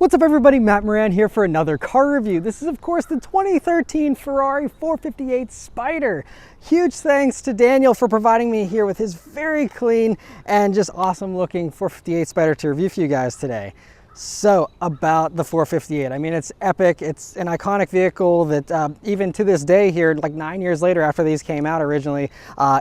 What's up everybody, Matt Moran here for another car review. This is of course the 2013 Ferrari 458 Spider. Huge thanks to Daniel for providing me here with his very clean and just awesome looking 458 Spider to review for you guys today. So about the 458, I mean, it's epic. It's an iconic vehicle that even to this day here, like 9 years later after these came out originally,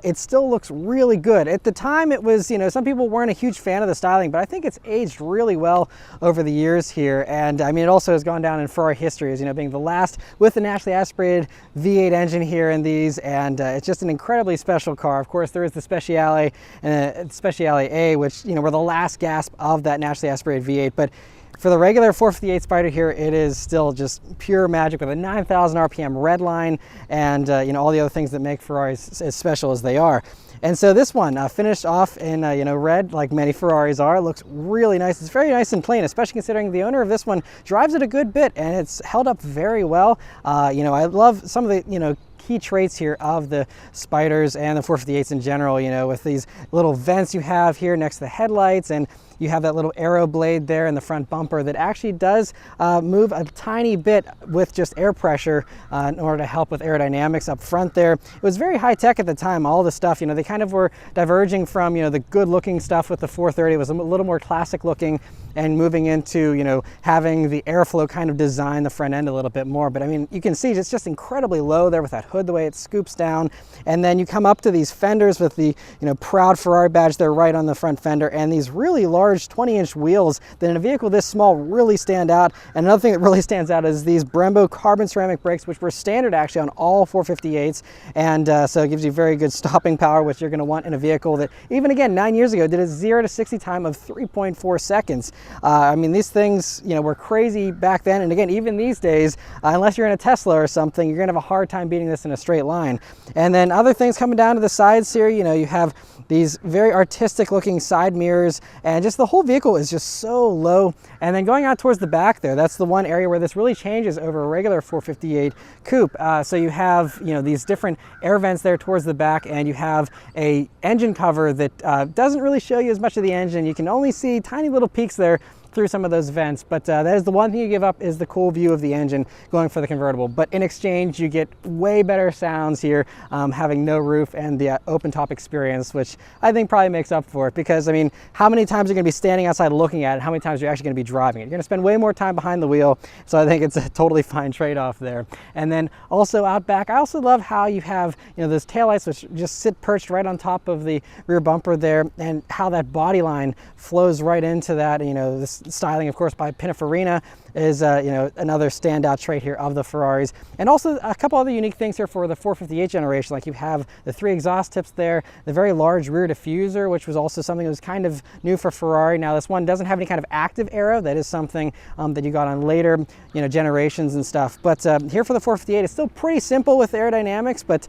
it still looks really good. At the time it was, some people weren't a huge fan of the styling, but I think it's aged really well over the years here. And I mean, it also has gone down in Ferrari history as, being the last with the naturally aspirated V8 engine here in these. And it's just an incredibly special car. Of course, there is the Speciale and Speciale A, which, were the last gasp of that naturally aspirated V8. But for the regular 458 Spider here, it is still just pure magic with a 9,000 RPM red line and all the other things that make Ferraris as special as they are. And so this one finished off in red, like many Ferraris are. It looks really nice. It's very nice and clean, especially considering the owner of this one drives it a good bit and it's held up very well. I love some of the key traits here of the Spiders and the 458s in general, with these little vents you have here next to the headlights, and you have that little arrow blade there in the front bumper that actually does move a tiny bit with just air pressure in order to help with aerodynamics up front there. It was very high tech at the time, all the stuff, they kind of were diverging from, the good looking stuff with the 430. It was a little more classic looking and moving into, having the airflow kind of design the front end a little bit more. But I mean, you can see it's just incredibly low there with that hood, the way it scoops down. And then you come up to these fenders with the, proud Ferrari badge there right on the front fender, and these really large 20-inch wheels that in a vehicle this small really stand out. And another thing that really stands out is these Brembo carbon ceramic brakes, which were standard actually on all 458s. And so it gives you very good stopping power, which you're going to want in a vehicle that even again 9 years ago did a 0 to 60 time of 3.4 seconds. I mean, these things, were crazy back then. And again, even these days, unless you're in a Tesla or something, you're gonna have a hard time beating this in a straight line. And then other things coming down to the sides here, you have these very artistic looking side mirrors, and just the whole vehicle is just so low. And then going out towards the back there, that's the one area where this really changes over a regular 458 coupe. So you have, these different air vents there towards the back, and you have a engine cover that doesn't really show you as much of the engine. You can only see tiny little peaks there through some of those vents, but that is the one thing you give up, is the cool view of the engine going for the convertible. But in exchange, you get way better sounds here, having no roof and the open top experience, which I think probably makes up for it. Because I mean, how many times are you going to be standing outside looking at it? How many times are you actually going to be driving it? You're going to spend way more time behind the wheel, so I think it's a totally fine trade-off there. And then also out back, I also love how you have those taillights which just sit perched right on top of the rear bumper there, and how that body line flows right into that. This styling, of course, by Pininfarina is another standout trait here of the Ferraris. And also a couple other unique things here for the 458 generation, like you have the 3 exhaust tips there, the very large rear diffuser, which was also something that was kind of new for Ferrari. Now this one doesn't have any kind of active aero. That is something that you got on later generations and stuff. But here for the 458, it's still pretty simple with aerodynamics, but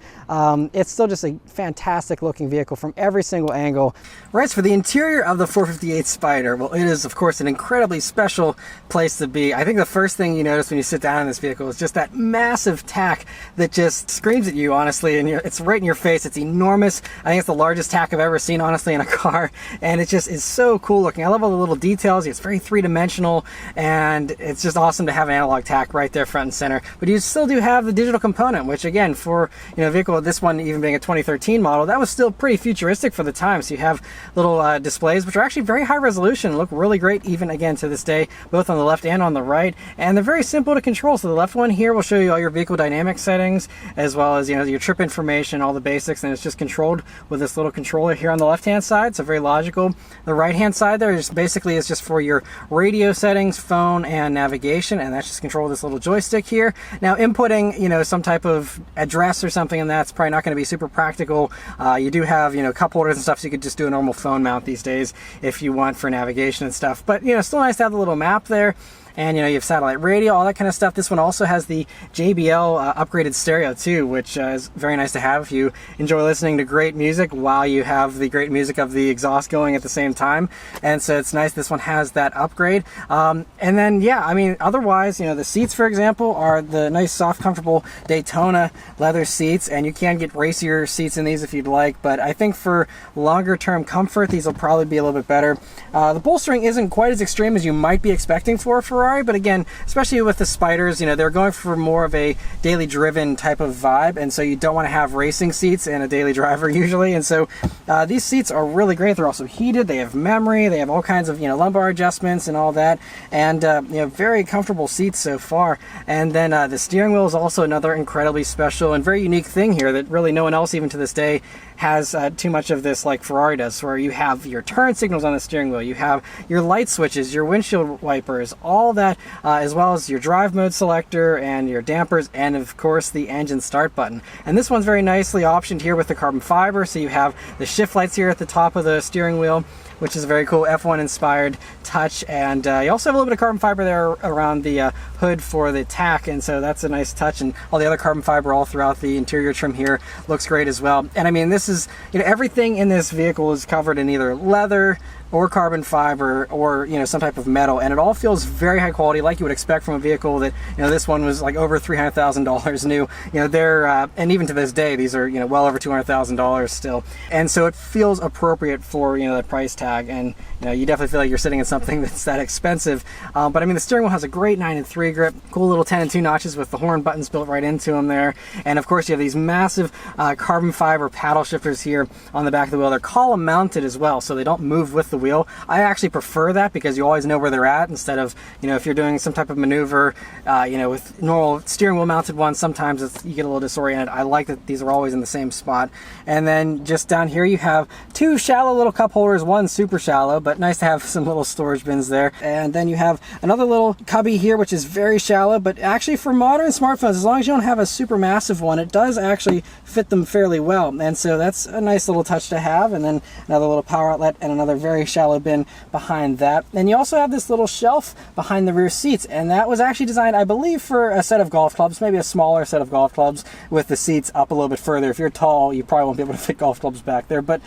it's still just a fantastic looking vehicle from every single angle. Right, so for the interior of the 458 Spider, well, it is of course an incredibly special place to be. I think the first thing you notice when you sit down in this vehicle is just that massive tack that just screams at you, honestly, and it's right in your face. It's enormous. I think it's the largest tack I've ever seen, honestly, in a car, and it just is so cool looking. I love all the little details. It's very three-dimensional, and it's just awesome to have an analog tack right there front and center. But you still do have the digital component, which again, for a vehicle, this one even being a 2013 model, that was still pretty futuristic for the time. So you have little displays, which are actually very high resolution, look really great even again to this day, both on the left and on the right, and they're very simple to control. So the left one here will show you all your vehicle dynamic settings, as well as your trip information, all the basics, and it's just controlled with this little controller here on the left hand side, so very logical. The right hand side there is basically just for your radio settings, phone, and navigation, and that's just controlled with this little joystick here. Now inputting some type of address or something, and that's probably not going to be super practical. You do have cup holders and stuff, so you could just do a normal phone mount these days if you want for navigation and stuff. But still nice to have the little map there. And you have satellite radio, all that kind of stuff. This one also has the JBL upgraded stereo too, which is very nice to have if you enjoy listening to great music while you have the great music of the exhaust going at the same time. And so it's nice this one has that upgrade. And then yeah, I mean, otherwise, the seats, for example, are the nice soft comfortable Daytona leather seats, and you can get racier seats in these if you'd like, but I think for longer term comfort these will probably be a little bit better. The bolstering isn't quite as extreme as you might be expecting for a Ferrari. Ferrari, but again, especially with the Spiders, you know, they're going for more of a daily driven type of vibe, and so you don't want to have racing seats in a daily driver usually, and so these seats are really great. They're also heated, they have memory, they have all kinds of, you know, lumbar adjustments and all that, and you know, very comfortable seats so far. And then the steering wheel is also another incredibly special and very unique thing here that really no one else even to this day has too much of this like Ferrari does, where you have your turn signals on the steering wheel, you have your light switches, your windshield wipers, all that, as well as your drive mode selector and your dampers, and of course the engine start button. And this one's very nicely optioned here with the carbon fiber, so you have the shift lights here at the top of the steering wheel, which is a very cool F1 inspired touch, and you also have a little bit of carbon fiber there around the hood for the tack, and so that's a nice touch. And all the other carbon fiber all throughout the interior trim here looks great as well. And I mean, this is, you know, everything in this vehicle is covered in either leather or carbon fiber or, you know, some type of metal, and it all feels very high quality, like you would expect from a vehicle that, you know, this one was like over $300,000 new. You know, they're and even to this day these are, you know, well over $200,000 still, and so it feels appropriate for, you know, the price tag. And you know, you definitely feel like you're sitting in something that's that expensive. But I mean, the steering wheel has a great 9-3 grip, cool little 10 and 2 notches with the horn buttons built right into them there, and of course you have these massive carbon fiber paddle shifters here on the back of the wheel. They're column mounted as well, so they don't move with the wheel. I actually prefer that because you always know where they're at, instead of, you know, if you're doing some type of maneuver, you know, with normal steering wheel mounted ones, sometimes you get a little disoriented. I like that these are always in the same spot. And then just down here you have 2 shallow little cup holders, one super shallow, but nice to have some little storage bins there. And then you have another little cubby here, which is very shallow, but actually for modern smartphones, as long as you don't have a super massive one, it does actually fit them fairly well. And so that's a nice little touch to have. And then another little power outlet and another very shallow bin behind that. And you also have this little shelf behind the rear seats, and that was actually designed, I believe, for a set of golf clubs, maybe a smaller set of golf clubs with the seats up a little bit further. If you're tall, you probably won't be able to fit golf clubs back there, but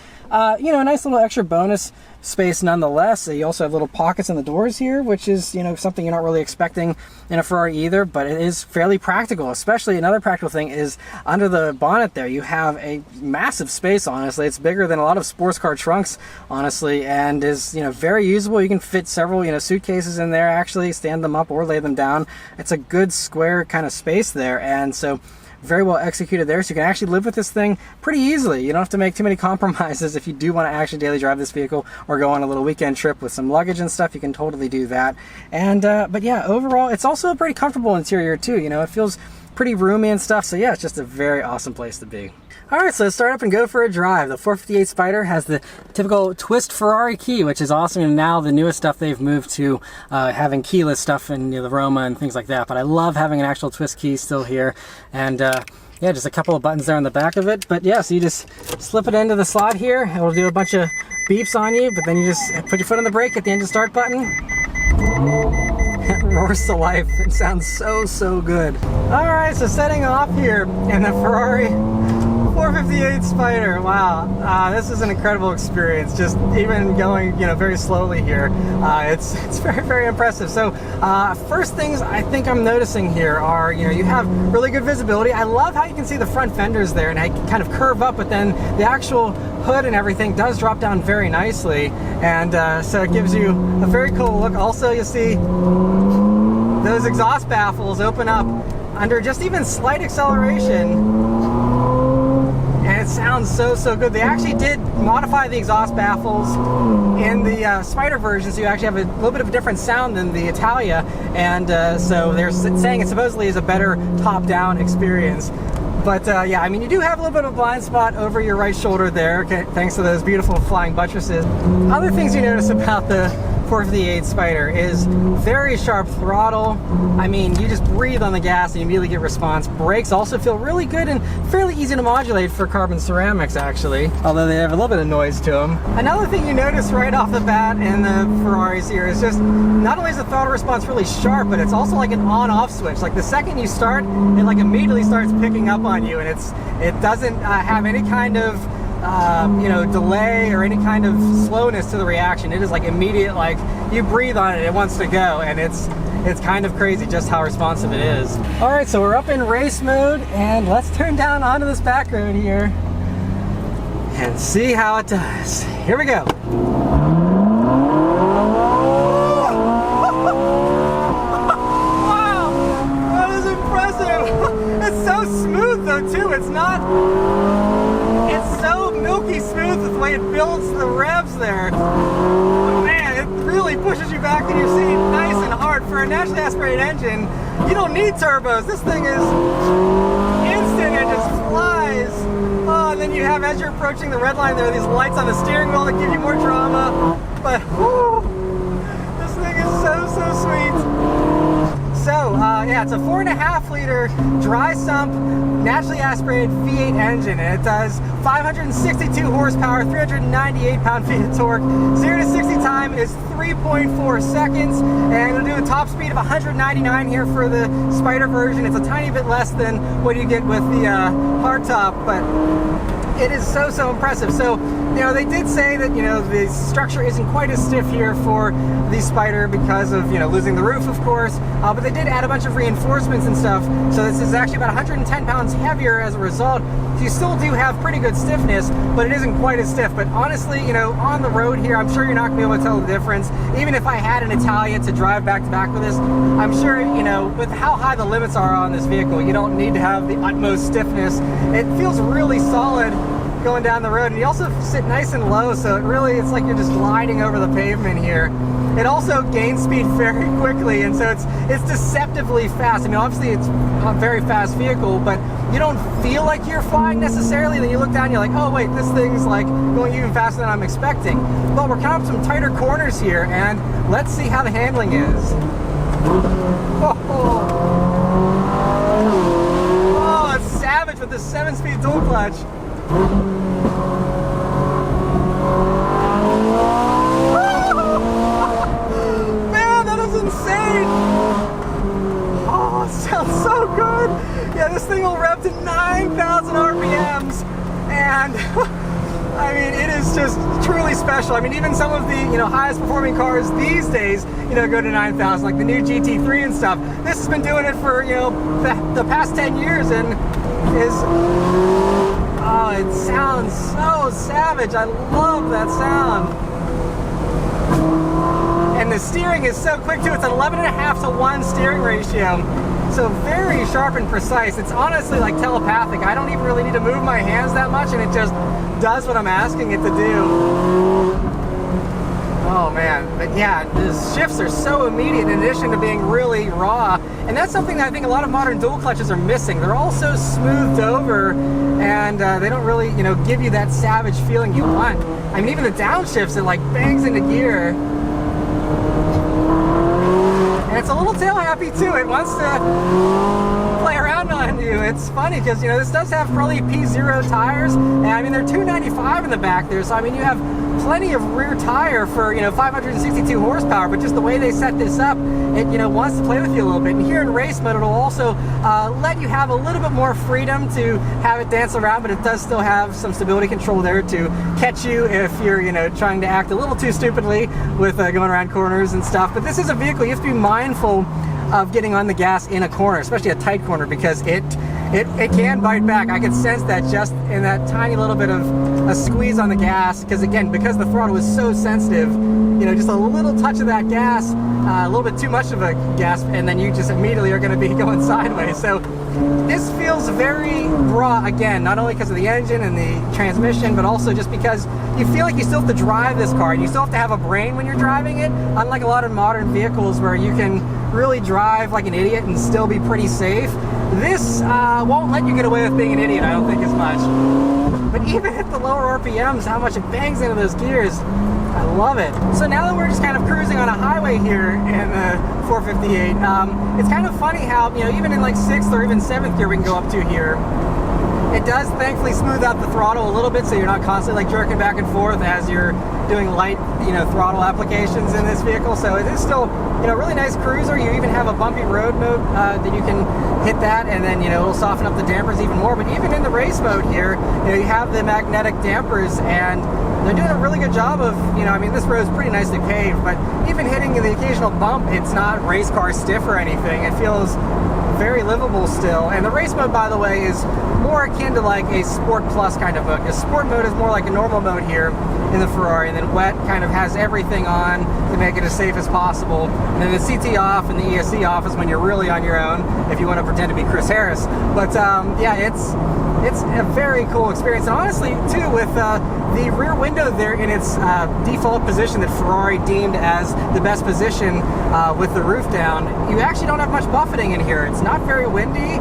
you know, a nice little extra bonus space nonetheless. You also have little pockets in the doors here, which is, you know, something you're not really expecting in a Ferrari either, but it is fairly practical. Especially another practical thing is under the bonnet there you have a massive space. Honestly, it's bigger than a lot of sports car trunks, honestly, and is, you know, very usable. You can fit several, you know, suitcases in there, actually stand them up or lay them down. It's a good square kind of space there, and so very well executed there, so you can actually live with this thing pretty easily. You don't have to make too many compromises if you do want to actually daily drive this vehicle or go on a little weekend trip with some luggage and stuff. You can totally do that. And but yeah, overall it's also a pretty comfortable interior too. You know, it feels pretty roomy and stuff, so yeah, it's just a very awesome place to be. Alright, so let's start up and go for a drive. The 458 Spider has the typical twist Ferrari key, which is awesome, and now the newest stuff they've moved to having keyless stuff in, you know, the Roma and things like that, but I love having an actual twist key still here. And yeah, just a couple of buttons there on the back of it, but yeah, so you just slip it into the slot here, and it'll do a bunch of beeps on you, but then you just put your foot on the brake at the engine start button. It roars to life. It sounds so good. Alright, so setting off here in the Ferrari 458 Spider. Wow, this is an incredible experience. Just even going, you know, very slowly here, it's very impressive. So first things I think I'm noticing here are, you know, you have really good visibility. I love how you can see the front fenders there, and I kind of curve up, but then the actual hood and everything does drop down very nicely, and so it gives you a very cool look. Also, you see those exhaust baffles open up under just even slight acceleration, and it sounds so good. They actually did modify the exhaust baffles in the Spider version, so you actually have a little bit of a different sound than the Italia, and so they're saying it supposedly is a better top-down experience. But yeah, I mean, you do have a little bit of a blind spot over your right shoulder there, thanks to those beautiful flying buttresses. Other things you notice about the 458 Spider is very sharp throttle. I mean, you just breathe on the gas and you immediately get response. Brakes also feel really good and fairly easy to modulate for carbon ceramics, actually, although they have a little bit of noise to them. Another thing you notice right off the bat in the Ferraris here is just not only is the throttle response really sharp, but it's also like an on-off switch. Like the second you start, it like immediately starts picking up on you, and it doesn't have any kind of you know, delay or any kind of slowness to the reaction. It is like immediate, like you breathe on it, it wants to go, and it's kind of crazy just how responsive it is. All right, so we're up in race mode, and let's turn down onto this back road here and see how it does. Here we go. it's not, it's so milky smooth with the way it builds the revs there. But man, it really pushes you back in your seat nice and hard. For a naturally aspirated engine, you don't need turbos. This thing is instant and just flies. Oh, and then you have, as you're approaching the red line, there are these lights on the steering wheel that give you more drama. But whew, this thing is so sweet. So, yeah, it's a 4.5 liter dry sump, naturally aspirated V8 engine, and it does 562 horsepower, 398 pound-feet of torque. 0 to 60 time is 3.4 seconds, and it'll do a top speed of 199 here for the Spider version. It's a tiny bit less than what you get with the hardtop, but it is so impressive. So, you know, they did say that, you know, the structure isn't quite as stiff here for the Spider because of, you know, losing the roof, of course, but they did add a bunch of reinforcements and stuff. So this is actually about 110 pounds heavier as a result. So you still do have pretty good stiffness, but it isn't quite as stiff. But honestly, you know, on the road here, I'm sure you're not gonna be able to tell the difference. Even if I had an Italia to drive back to back with this, I'm sure, you know, with how high the limits are on this vehicle, you don't need to have the utmost stiffness. It feels really solid going down the road, and you also sit nice and low, so it's like you're just gliding over the pavement here. It also gains speed very quickly, and so it's deceptively fast. I mean, obviously it's a very fast vehicle, but you don't feel like you're flying necessarily. Then you look down, and you're like, oh wait, this thing's like going even faster than I'm expecting. But we're coming up some tighter corners here, and let's see how the handling is. Oh, it's savage with the 7-speed dual clutch. Man, that is insane! Oh, it sounds so good! Yeah, this thing will rev to 9,000 RPMs, and I mean, it is just truly special. I mean, even some of the, you know, highest performing cars these days, you know, go to 9,000, like the new GT3 and stuff. This has been doing it for, you know, the past 10 years, and is... Oh, it sounds so savage. I love that sound. And the steering is so quick too. It's an 11.5 to 1 steering ratio. So very sharp and precise. It's honestly like telepathic. I don't even really need to move my hands that much, and it just does what I'm asking it to do. Oh man, but yeah, the shifts are so immediate in addition to being really raw. And that's something that I think a lot of modern dual clutches are missing. They're all so smoothed over, and they don't really, you know, give you that savage feeling you want. I mean, even the downshifts, it like bangs into gear. And it's a little tail happy too. It wants to play around on you. It's funny because, you know, this does have probably P0 tires, and I mean, they're 295 in the back there, so I mean, you have plenty of rear tire for, you know, 562 horsepower, but just the way they set this up, it, you know, wants to play with you a little bit. And here in race mode, it'll also let you have a little bit more freedom to have it dance around, but it does still have some stability control there to catch you if you're, you know, trying to act a little too stupidly with going around corners and stuff. But this is a vehicle you have to be mindful of getting on the gas in a corner, especially a tight corner, because it can bite back. I can sense that just in that tiny little bit of a squeeze on the gas, because again, because the throttle is so sensitive, you know, just a little touch of that gas, a little bit too much of a gas, and then you just immediately are going to be going sideways. So this feels very raw, again, not only because of the engine and the transmission, but also just because you feel like you still have to drive this car, and you still have to have a brain when you're driving it, unlike a lot of modern vehicles where you can really drive like an idiot and still be pretty safe. This won't let you get away with being an idiot, I don't think, as much. But even at the lower RPMs, how much it bangs into those gears, I love it. So now that we're just kind of cruising on a highway here in the 458, it's kind of funny how, you know, even in like 6th or even 7th gear we can go up to here. It does thankfully smooth out the throttle a little bit, so you're not constantly like jerking back and forth as you're doing light, you know, throttle applications in this vehicle. So it is still, you know, really nice cruiser. You even have a bumpy road mode that you can hit that, and then, you know, it'll soften up the dampers even more. But even in the race mode here, you know, you have the magnetic dampers, and they're doing a really good job of, you know, I mean, this road's pretty nicely paved, but even hitting the occasional bump, it's not race car stiff or anything. It feels very livable still. And the race mode, by the way, is more akin to like a Sport Plus kind of mode. The Sport mode is more like a normal mode here in the Ferrari, and then Wet kind of has everything on to make it as safe as possible. And then the CT off and the ESC off is when you're really on your own, if you want to pretend to be Chris Harris. But yeah, it's a very cool experience. And honestly, too, with the rear window there in its default position that Ferrari deemed as the best position with the roof down, you actually don't have much buffeting in here. It's not very windy,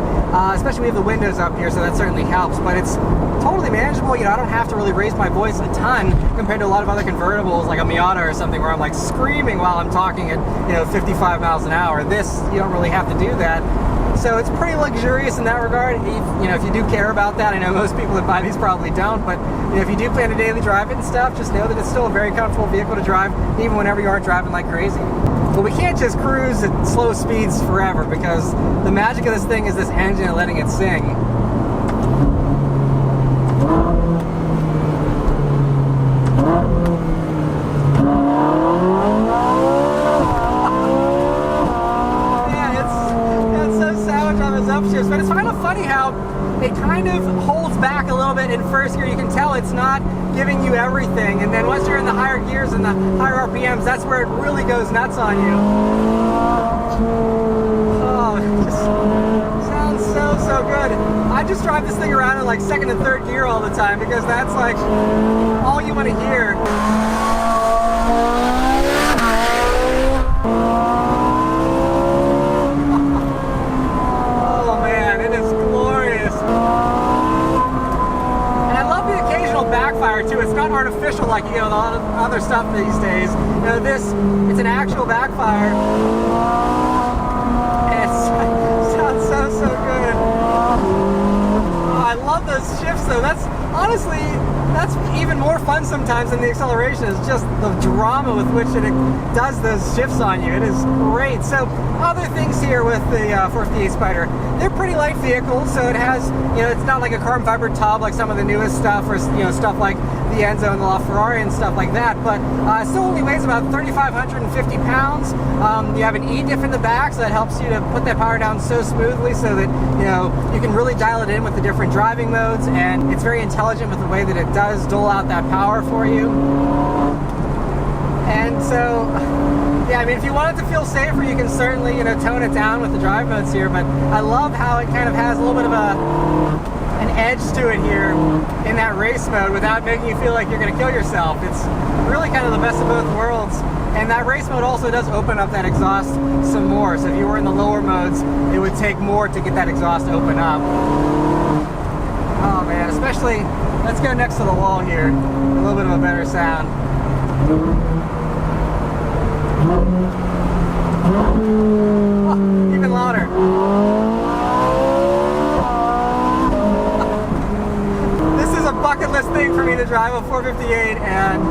especially we have the windows up here, so that certainly helps. But it's totally manageable. You know, I don't have to really raise my voice a ton compared to a lot of other convertibles like a Miata or something where I'm like screaming while I'm talking at, you know, 55 miles an hour. This, you don't really have to do that. So it's pretty luxurious in that regard. You know, if you do care about that, I know most people that buy these probably don't, but you know, if you do plan to daily drive it and stuff, just know that it's still a very comfortable vehicle to drive, even whenever you aren't driving like crazy. But we can't just cruise at slow speeds forever, because the magic of this thing is this engine and letting it sing. But it's kind of funny how it kind of holds back a little bit in first gear. You can tell it's not giving you everything, and then once you're in the higher gears and the higher RPMs, that's where it really goes nuts on you. Oh, it just sounds so good. I just drive this thing around in like second and third gear all the time, because that's like all you want to hear. Too. It's not artificial like, you know, a lot of other stuff these days. You know, it's an actual backfire. And it sounds so good. Oh, I love those shifts though. Honestly, that's even more fun sometimes than the acceleration. It's just the drama with which it does those shifts on you. It is great. So other things here with the 458 Spider, they're pretty light vehicles, so it has, you know, it's not like a carbon fiber tub like some of the newest stuff, or, you know, stuff like the Enzo and the LaFerrari and stuff like that, but it still only weighs about 3,550 pounds. You have an E-diff in the back, so that helps you to put that power down so smoothly so that, you know, you can really dial it in with the different driving modes, and it's very intelligent with the way that it does dole out that power for you. And so, yeah, I mean, if you want it to feel safer, you can certainly, you know, tone it down with the drive modes here, but I love how it kind of has a little bit of an edge to it here in that race mode without making you feel like you're going to kill yourself. It's really kind of the best of both worlds. And that race mode also does open up that exhaust some more. So if you were in the lower modes, it would take more to get that exhaust to open up. Oh man, especially, let's go next to the wall here. A little bit of a better sound. Oh, even louder. This is a bucket list thing for me to drive a 458, and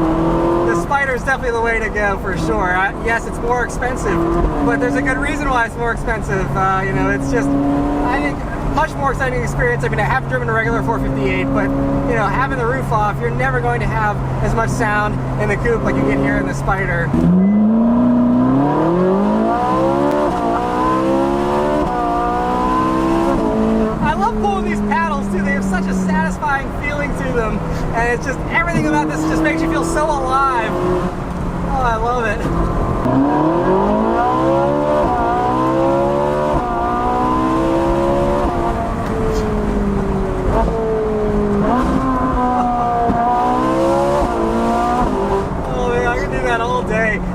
the Spider is definitely the way to go for sure. Yes, it's more expensive, but there's a good reason why it's more expensive. You know, it's just, I think, much more exciting experience. I mean, I haven't driven a regular 458, but, you know, having the roof off, you're never going to have as much sound in the coupe like you get here in the Spider. I love pulling these paddles too. They have such a satisfying feeling to them, and it's just, everything about this just makes you feel so alive. Oh, I love it.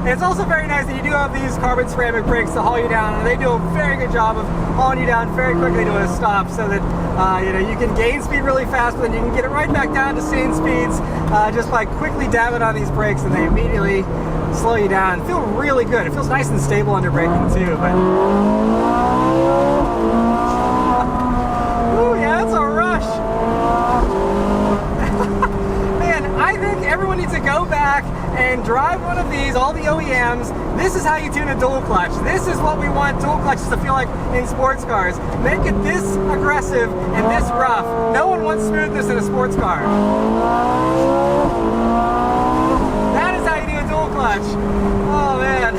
It's also very nice that you do have these carbon ceramic brakes to haul you down, and they do a very good job of hauling you down very quickly to a stop, so that you know, you can gain speed really fast, but then you can get it right back down to sane speeds just by quickly dabbing on these brakes, and they immediately slow you down. Feel really good. It feels nice and stable under braking too. But ooh, yeah, that's a rush. Man, I think everyone needs to go back and drive one of these, all the OEMs. This is how you tune a dual clutch. This is what we want dual clutches to feel like in sports cars. Make it this aggressive and this rough. No one wants smoothness in a sports car. That is how you do a dual clutch. Oh man.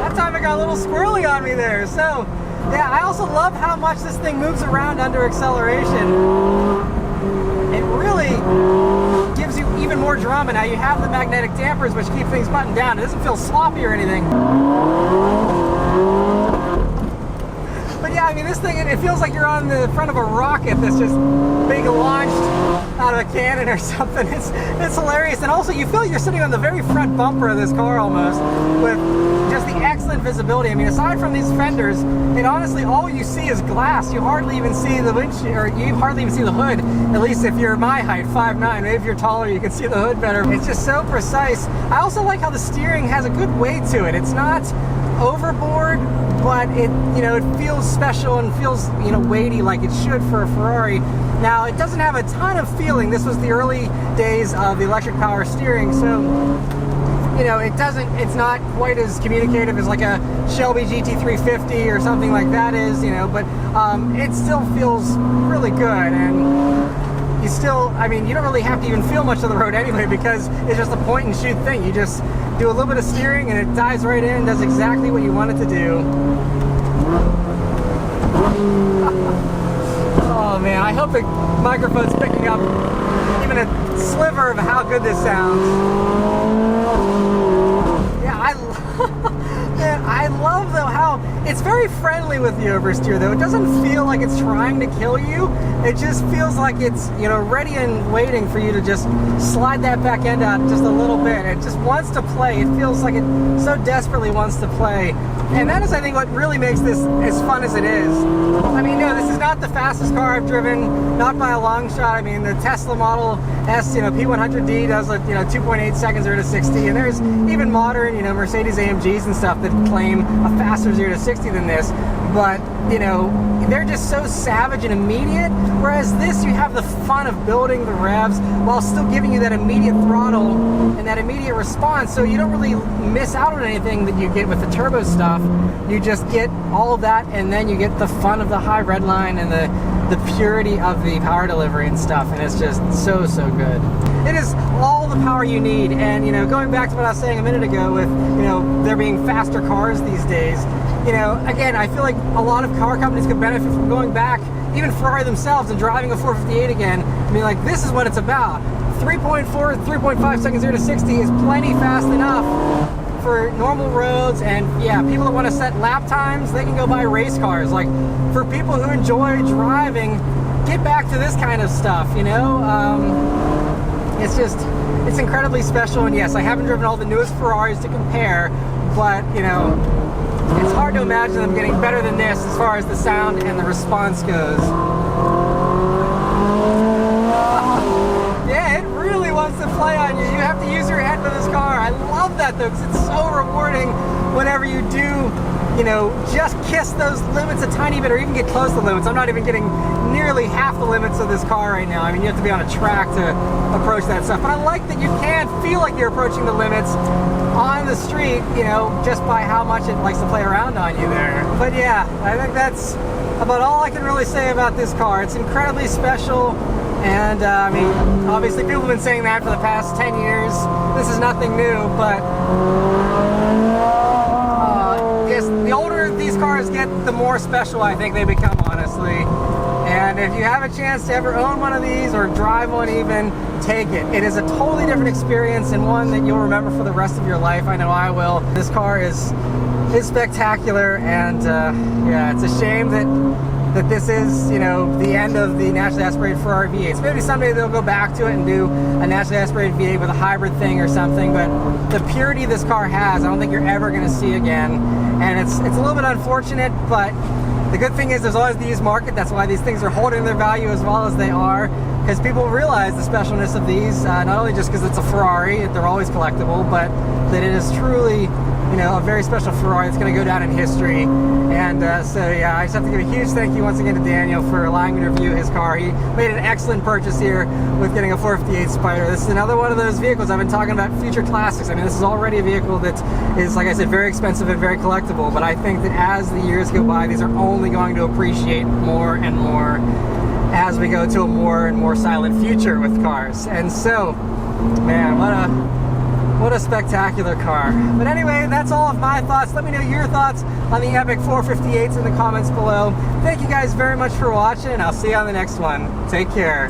That time it got a little squirrely on me there. So yeah, I also love how much this thing moves around under acceleration. It really gives you even more drama. Now you have the magnetic dampers, which keep things buttoned down. It doesn't feel sloppy or anything. But yeah, I mean, this thing, it feels like you're on the front of a rocket that's just being launched out of a cannon or something. It's hilarious. And also, you feel like you're sitting on the very front bumper of this car almost, with just the excellent visibility. I mean, aside from these fenders, and honestly, all you see is glass. You hardly even see the windshield, or you hardly even see the hood, at least if you're my height, 5'9". Maybe if you're taller, you can see the hood better. It's just so precise. I also like how the steering has a good weight to it. It's not overboard, but it, you know, it feels special and feels, you know, weighty like it should for a Ferrari. Now, it doesn't have a ton of feeling. This was the early days of the electric power steering, so, you know, it's not quite as communicative as like a Shelby GT350 or something like that is, you know, but it still feels really good. And you still, I mean, you don't really have to even feel much of the road anyway, because it's just a point and shoot thing. You just do a little bit of steering and it dives right in, does exactly what you want it to do. Oh man, I hope the microphone's picking up even a sliver of how good this sounds. Yeah, I love though how it's very friendly with the oversteer though. It doesn't feel like it's trying to kill you. It just feels like it's, you know, ready and waiting for you to just slide that back end out just a little bit. It just wants to play. It feels like it so desperately wants to play. And that is, I think, what really makes this as fun as it is. I mean, no, this is not the fastest car I've driven, not by a long shot. I mean, the Tesla Model S, you know, P100D does, you know, 2.8 seconds 0 to 60, and there's even modern, you know, Mercedes AMGs and stuff that claim a faster 0 to 60 than this. But, you know, they're just so savage and immediate, whereas this, you have the fun of building the revs while still giving you that immediate throttle and that immediate response, so you don't really miss out on anything that you get with the turbo stuff. You just get all of that, and then you get the fun of the high red line and the purity of the power delivery and stuff, and it's just so good. It is all the power you need. And, you know, going back to what I was saying a minute ago with, you know, there being faster cars these days, you know, again, I feel like a lot of car companies could benefit from going back, even Ferrari themselves, and driving a 458 again. I mean, like, this is what it's about. 3.5 seconds 0 to 60 is plenty fast enough for normal roads. And yeah, people that want to set lap times, they can go buy race cars. Like, for people who enjoy driving, get back to this kind of stuff, you know? It's incredibly special. And yes, I haven't driven all the newest Ferraris to compare, but, you know, it's hard to imagine them getting better than this as far as the sound and the response goes. Yeah, it really wants to play on you. You have to use your head for this car. I love that though, because it's so rewarding whenever you do, you know, just kiss those limits a tiny bit, or even get close to the limits. I'm not even getting nearly half the limits of this car right now. I mean, you have to be on a track to approach that stuff. But I like that you can feel like you're approaching the limits on the street, you know, just by how much it likes to play around on you there. But yeah, I think that's about all I can really say about this car. It's incredibly special. And I mean, obviously people have been saying that for the past 10 years. This is nothing new, but yes, the older these cars get, the more special I think they become, honestly. And if you have a chance to ever own one of these, or drive one even, take it. It is a totally different experience, and one that you'll remember for the rest of your life. I know I will. This car is spectacular, and yeah, it's a shame that this is, you know, the end of the naturally aspirated Ferrari V8s. Maybe someday they'll go back to it and do a naturally aspirated V8 with a hybrid thing or something, but the purity this car has, I don't think you're ever going to see again. And it's a little bit unfortunate, but the good thing is there's always the used market. That's why these things are holding their value as well as they are, because people realize the specialness of these, not only just because it's a Ferrari, they're always collectible, but that it is truly, you know, a very special Ferrari that's going to go down in history. And so yeah, I just have to give a huge thank you once again to Daniel for allowing me to review his car. He made an excellent purchase here with getting a 458 Spider. This is another one of those vehicles I've been talking about, future classics. I mean, this is already a vehicle that is, like I said, very expensive and very collectible, but I think that as the years go by, these are only going to appreciate more and more as we go to a more and more silent future with cars. And so, man, what a spectacular car. But anyway, that's all of my thoughts. Let me know your thoughts on the epic 458s in the comments below. Thank you guys very much for watching, and I'll see you on the next one. Take care.